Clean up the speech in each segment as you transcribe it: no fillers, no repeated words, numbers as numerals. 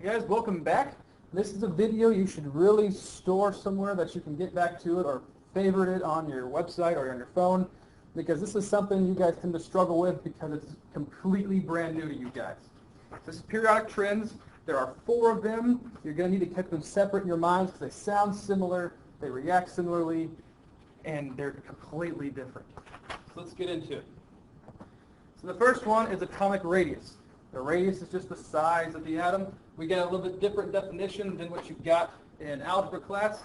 Hey guys, welcome back. This is a video you should really store somewhere that you can get back to it or favorite it on your website or on your phone, because this is something you guys tend to struggle with because it's completely brand new to you guys. This is periodic trends. There are 4 of them. You're going to need to keep them separate in your minds because they sound similar, they react similarly, and they're completely different. So let's get into it. So the first one is atomic radius. The radius is just the size of the atom. We get a little bit different definition than what you got in algebra class.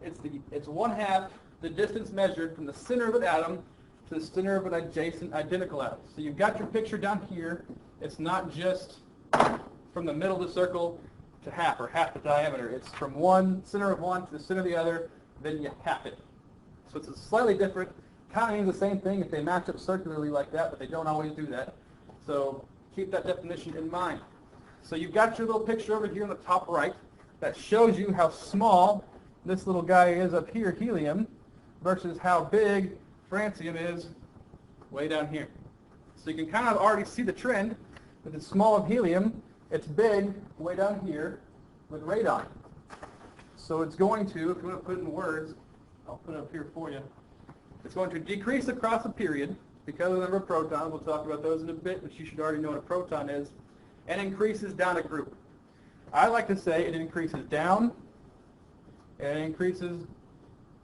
It's 1/2 the distance measured from the center of an atom to the center of an adjacent identical atom. So you've got your picture down here. It's not just from the middle of the circle to half, or half the diameter. It's from one center of one to the center of the other, then you half it. So it's a slightly different, kind of means the same thing if they match up circularly like that, but they don't always do that. So keep that definition in mind. So you've got your little picture over here on the top right that shows you how small this little guy is up here, helium, versus how big francium is way down here. So you can kind of already see the trend. If it's small of helium, it's big way down here with radon. So it's going to, if you want to put it in words, I'll put it up here for you. It's going to decrease across a period because of the number of protons. We'll talk about those in a bit, but you should already know what a proton is. And increases down a group. I like to say it increases down and it increases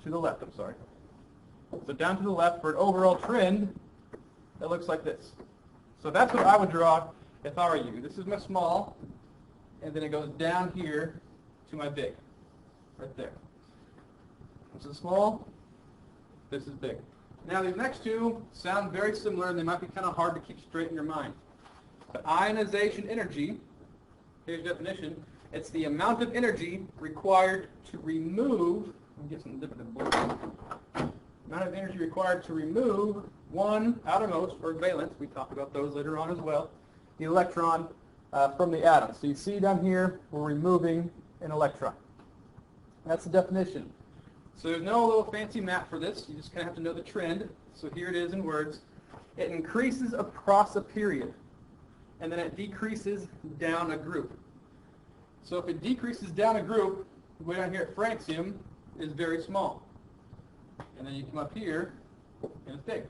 to the left. I'm sorry. So down to the left for an overall trend that looks like this. So that's what I would draw if I were you. This is my small, and then it goes down here to my big, right there. This is small, this is big. Now these next two sound very similar, and they might be kind of hard to keep straight in your mind. But ionization energy, here's the definition, it's the amount of energy required to remove, let me get some different blue. Amount of energy required to remove one outermost, or valence, we talk about those later on as well, the electron from the atom. So you see down here, we're removing an electron. That's the definition. So there's no little fancy map for this. You just kind of have to know the trend. So here it is in words. It increases across a period, and then it decreases down a group. So if it decreases down a group, way down here at francium is very small. And then you come up here, and it's big.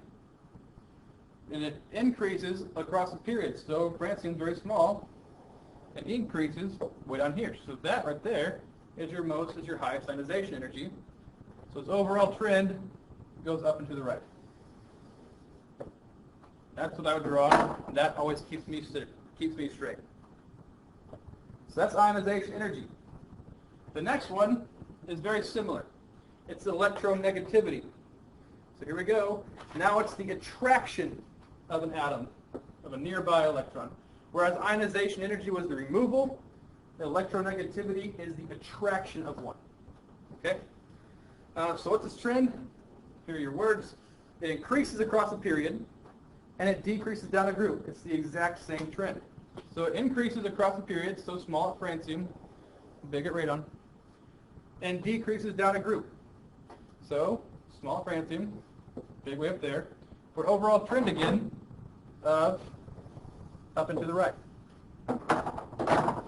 And it increases across a period. So francium is very small, and increases way down here. So that right there is your highest ionization energy. So its overall trend goes up and to the right. That's what I would draw. And that always keeps me straight. So that's ionization energy. The next one is very similar. It's electronegativity. So here we go. Now it's the attraction of an atom, of a nearby electron. Whereas ionization energy was the removal, the electronegativity is the attraction of one. Okay? So what's this trend? Here are your words. It increases across a period, and it decreases down a group. It's the exact same trend. So it increases across a period, so small at francium, big at radon, and decreases down a group. So small at francium, big way up there, for overall trend again of up and to the right.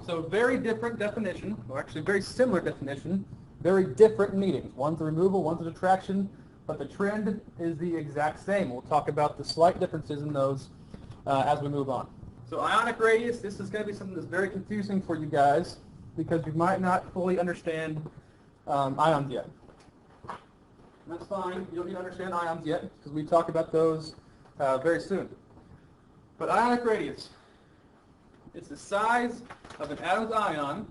So very different definition, or actually very similar definition, very different meanings. One's a removal, one's an attraction, but the trend is the exact same. We'll talk about the slight differences in those as we move on. So ionic radius, this is going to be something that's very confusing for you guys because you might not fully understand ions yet. And that's fine. You don't need to understand ions yet because we talk about those very soon. But ionic radius, it's the size of an atom's ion.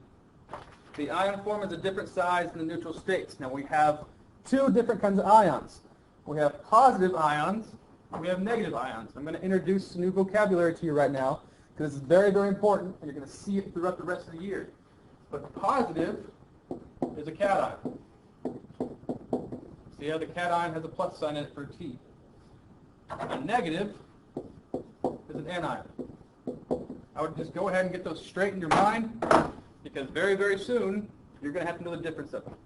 The ion form is a different size in the neutral states. Now we have 2 different kinds of ions. We have positive ions, and we have negative ions. I'm going to introduce some new vocabulary to you right now because it's very, very important, and you're going to see it throughout the rest of the year. But positive is a cation. See how the cation has a plus sign in it for T. A negative is an anion. I would just go ahead and get those straight in your mind, because very, very soon, you're going to have to know the difference of them.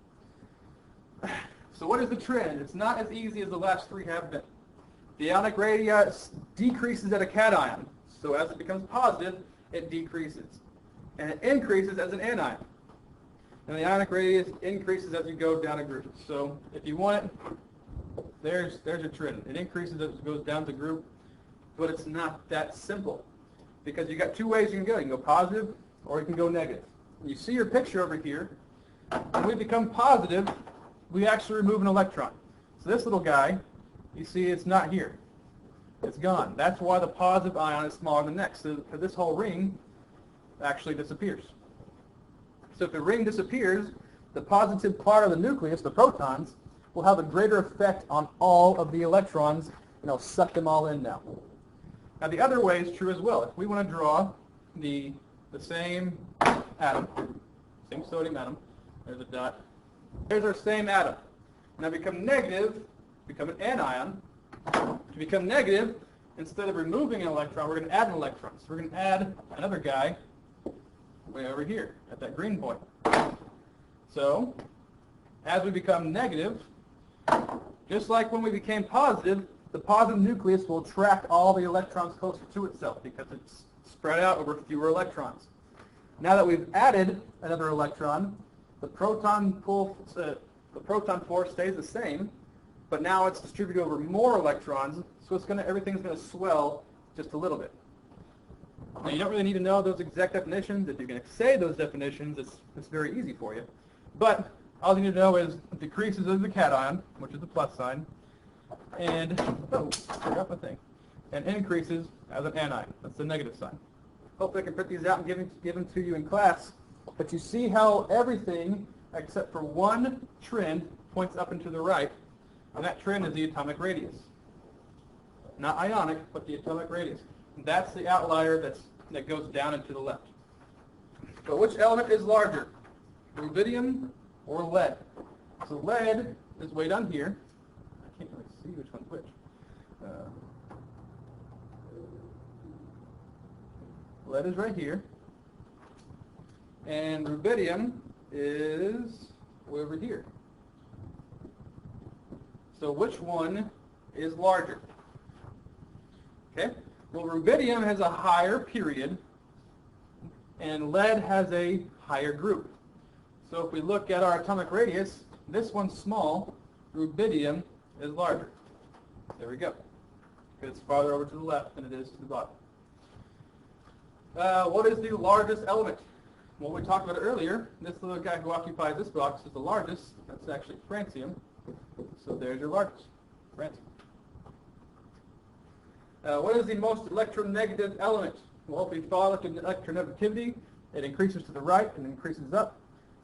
So what is the trend? It's not as easy as the last 3 have been. The ionic radius decreases at a cation. So as it becomes positive, it decreases. and it increases as an anion. And the ionic radius increases as you go down a group. So if you want it, there's your trend. It increases as it goes down the group, but it's not that simple because you got two ways you can go. You can go positive or you can go negative. You see your picture over here. When we become positive, we actually remove an electron. So this little guy, you see it's not here. It's gone. That's why the positive ion is smaller than the next. So this whole ring actually disappears. So if the ring disappears, the positive part of the nucleus, the protons, will have a greater effect on all of the electrons, and it'll suck them all in now. Now the other way is true as well. If we want to draw the same atom, same sodium atom, there's a dot, there's our same atom. Now become negative, become an anion. To become negative, instead of removing an electron, we're going to add an electron. So we're going to add another guy way over here at that green point. So as we become negative, just like when we became positive, the positive nucleus will attract all the electrons closer to itself because it's spread out over fewer electrons. Now that we've added another electron, the proton force stays the same, but now it's distributed over more electrons, so everything's going to swell just a little bit. Now you don't really need to know those exact definitions. If you're going to say those definitions, it's very easy for you. But all you need to know is it decreases as a cation, which is the plus sign, and forgot my thing, and increases as an anion. That's the negative sign. Hopefully I can print these out and give them to you in class. But you see how everything except for one trend points up and to the right, and that trend is the atomic radius. Not ionic, but the atomic radius. That's the outlier that goes down and to the left. But which element is larger, rubidium or lead? So lead is way down here. I can't really see which one's which. Lead is right here. And rubidium is way over here. So which one is larger? Okay. Well, rubidium has a higher period, and lead has a higher group. So if we look at our atomic radius, this one's small, rubidium is larger. There we go. Because it's farther over to the left than it is to the bottom. What is the largest element? Well, we talked about it earlier. This little guy who occupies this box is the largest. That's actually francium. So there's your largest, francium. What is the most electronegative element? Well, if we follow electronegativity, it increases to the right and increases up.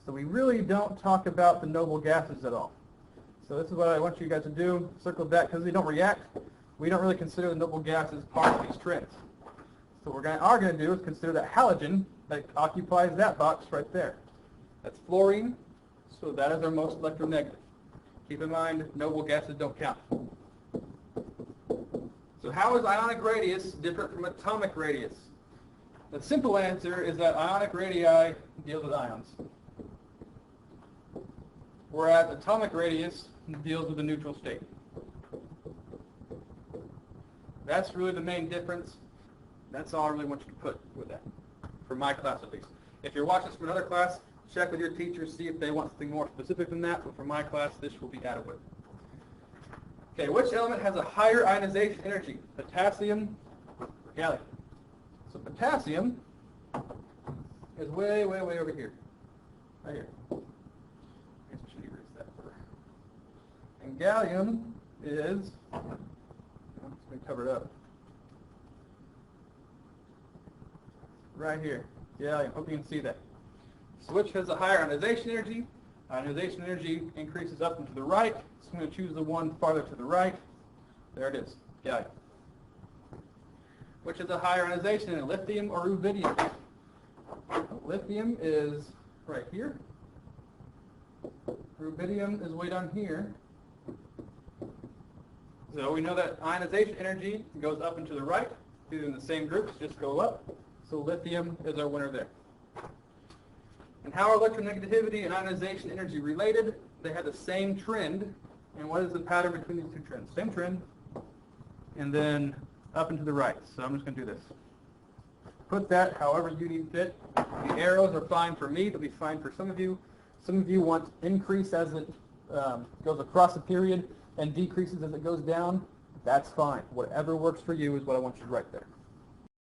So we really don't talk about the noble gases at all. So this is what I want you guys to do. Circle that because they don't react. We don't really consider the noble gases part of these trends. So what we are going to do is consider that halogen that occupies that box right there. That's fluorine, so that is our most electronegative. Keep in mind, noble gases don't count. So how is ionic radius different from atomic radius? The simple answer is that ionic radii deals with ions, whereas atomic radius deals with the neutral state. That's really the main difference. That's all I really want you to put with that, for my class at least. If you're watching this from another class, check with your teacher, see if they want something more specific than that, but for my class, this will be adequate. Okay, which element has a higher ionization energy, potassium or gallium? So potassium is way, way, way over here, right here. I guess we should erase that for. And gallium is, it's been covered up. Right here, gallium. Hope you can see that. So which has a higher ionization energy? Ionization energy increases up and to the right. So I'm going to choose the one farther to the right. There it is, gallium. Which is a higher ionization energy, lithium or rubidium? Lithium is right here. Rubidium is way down here. So we know that ionization energy goes up and to the right. These are in the same groups, just go up. So lithium is our winner there. And how are electronegativity and ionization energy related? They have the same trend. And what is the pattern between these two trends? Same trend, and then up and to the right. So I'm just going to do this. Put that however you need fit. The arrows are fine for me. They'll be fine for some of you. Some of you want increase as it goes across a period and decreases as it goes down. That's fine. Whatever works for you is what I want you to write there.